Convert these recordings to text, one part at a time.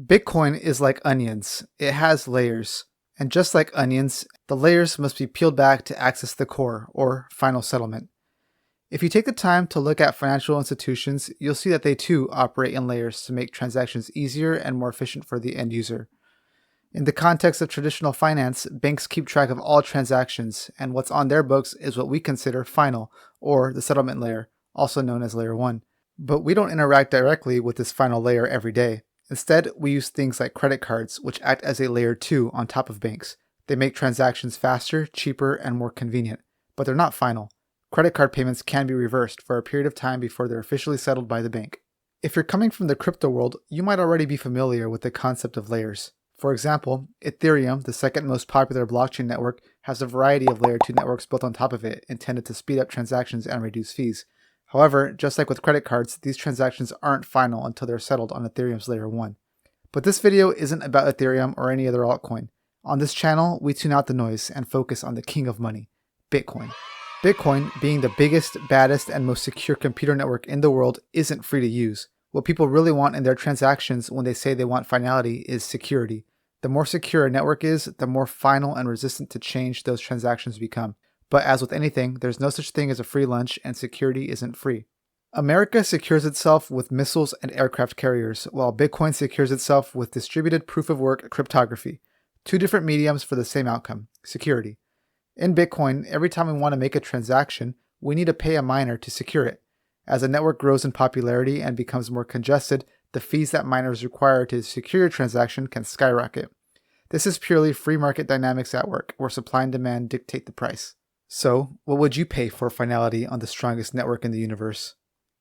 Bitcoin is like onions. It has layers. And just like onions, the layers must be peeled back to access the core, or final settlement. If you take the time to look at financial institutions, you'll see that they too operate in layers to make transactions easier and more efficient for the end user. In the context of traditional finance, banks keep track of all transactions, and what's on their books is what we consider final, or the settlement layer, also known as layer 1. But we don't interact directly with this final layer every day. Instead, we use things like credit cards, which act as a layer 2 on top of banks. They make transactions faster, cheaper, and more convenient, but they're not final. Credit card payments can be reversed for a period of time before they're officially settled by the bank. If you're coming from the crypto world, you might already be familiar with the concept of layers. For example, Ethereum, the second most popular blockchain network, has a variety of layer 2 networks built on top of it, intended to speed up transactions and reduce fees. However, just like with credit cards, these transactions aren't final until they're settled on Ethereum's layer 1. But this video isn't about Ethereum or any other altcoin. On this channel, we tune out the noise and focus on the king of money, Bitcoin. Bitcoin, being the biggest, baddest, and most secure computer network in the world, isn't free to use. What people really want in their transactions when they say they want finality is security. The more secure a network is, the more final and resistant to change those transactions become. But as with anything, there's no such thing as a free lunch, and security isn't free. America secures itself with missiles and aircraft carriers, while Bitcoin secures itself with distributed proof-of-work cryptography. Two different mediums for the same outcome, security. In Bitcoin, every time we want to make a transaction, we need to pay a miner to secure it. As a network grows in popularity and becomes more congested, the fees that miners require to secure a transaction can skyrocket. This is purely free market dynamics at work, where supply and demand dictate the price. So, what would you pay for finality on the strongest network in the universe?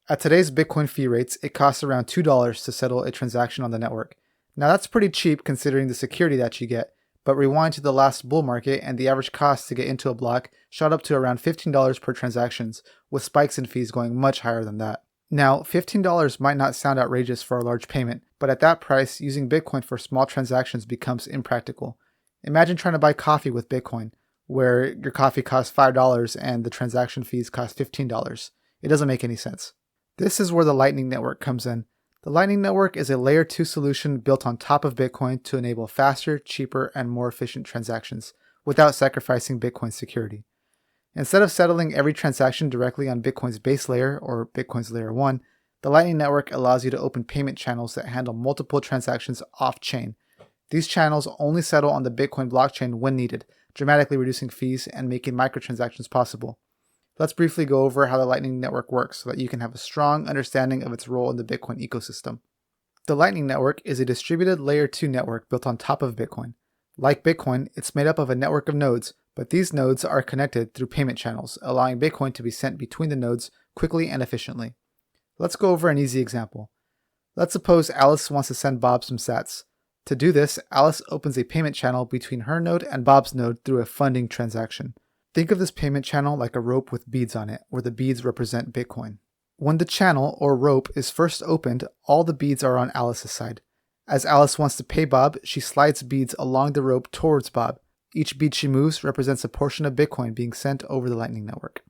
At today's Bitcoin fee rates, it costs around $2 to settle a transaction on the network. Now that's pretty cheap considering the security that you get, but rewind to the last bull market and the average cost to get into a block shot up to around $15 per transactions, with spikes in fees going much higher than that. Now, $15 might not sound outrageous for a large payment, but at that price, using Bitcoin for small transactions becomes impractical. Imagine trying to buy coffee with Bitcoin, where your coffee costs $5 and the transaction fees cost $15. It doesn't make any sense. This is where the Lightning Network comes in. The Lightning Network is a layer 2 solution built on top of Bitcoin to enable faster, cheaper, and more efficient transactions without sacrificing Bitcoin's security. Instead of settling every transaction directly on Bitcoin's base layer, or Bitcoin's layer 1, the Lightning Network allows you to open payment channels that handle multiple transactions off-chain. These channels only settle on the Bitcoin blockchain when needed, dramatically reducing fees and making microtransactions possible. Let's briefly go over how the Lightning Network works so that you can have a strong understanding of its role in the Bitcoin ecosystem. The Lightning Network is a distributed layer 2 network built on top of Bitcoin. Like Bitcoin, it's made up of a network of nodes, but these nodes are connected through payment channels, allowing Bitcoin to be sent between the nodes quickly and efficiently. Let's go over an easy example. Let's suppose Alice wants to send Bob some sats. To do this, Alice opens a payment channel between her node and Bob's node through a funding transaction. Think of this payment channel like a rope with beads on it, where the beads represent Bitcoin. When the channel, or rope, is first opened, all the beads are on Alice's side. As Alice wants to pay Bob, she slides beads along the rope towards Bob. Each bead she moves represents a portion of Bitcoin being sent over the Lightning Network.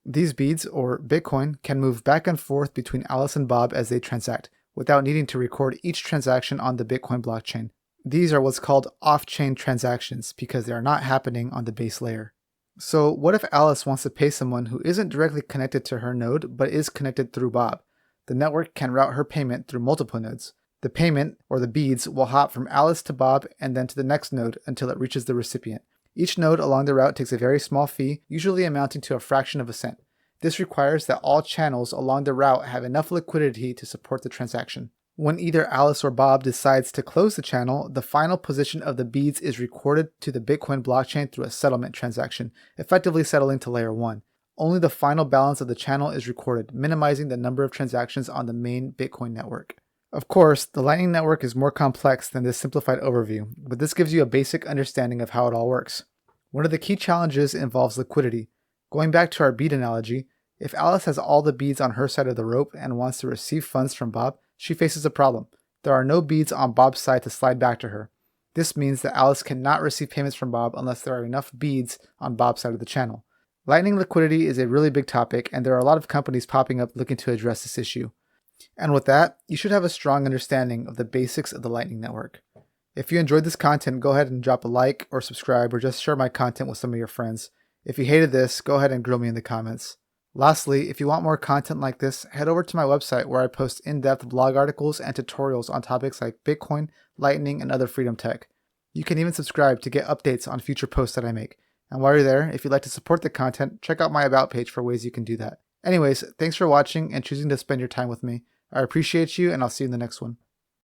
These beads, or Bitcoin, can move back and forth between Alice and Bob as they transact, without needing to record each transaction on the Bitcoin blockchain. These are what's called off-chain transactions because they are not happening on the base layer. So what if Alice wants to pay someone who isn't directly connected to her node but is connected through Bob? The network can route her payment through multiple nodes. The payment, or the beads, will hop from Alice to Bob and then to the next node until it reaches the recipient. Each node along the route takes a very small fee, usually amounting to a fraction of a cent. This requires that all channels along the route have enough liquidity to support the transaction. When either Alice or Bob decides to close the channel, the final position of the beads is recorded to the Bitcoin blockchain through a settlement transaction, effectively settling to layer 1. Only the final balance of the channel is recorded, minimizing the number of transactions on the main Bitcoin network. Of course, the Lightning Network is more complex than this simplified overview, but this gives you a basic understanding of how it all works. One of the key challenges involves liquidity. Going back to our bead analogy, if Alice has all the beads on her side of the rope and wants to receive funds from Bob, she faces a problem. There are no beads on Bob's side to slide back to her. This means that Alice cannot receive payments from Bob unless there are enough beads on Bob's side of the channel. Lightning liquidity is a really big topic, and there are a lot of companies popping up looking to address this issue. And with that, you should have a strong understanding of the basics of the Lightning Network. If you enjoyed this content, go ahead and drop a like or subscribe or just share my content with some of your friends. If you hated this, go ahead and grill me in the comments. Lastly, if you want more content like this, head over to my website where I post in-depth blog articles and tutorials on topics like Bitcoin, Lightning, and other freedom tech. You can even subscribe to get updates on future posts that I make. And while you're there, if you'd like to support the content, check out my About page for ways you can do that. Anyways, thanks for watching and choosing to spend your time with me. I appreciate you, and I'll see you in the next one.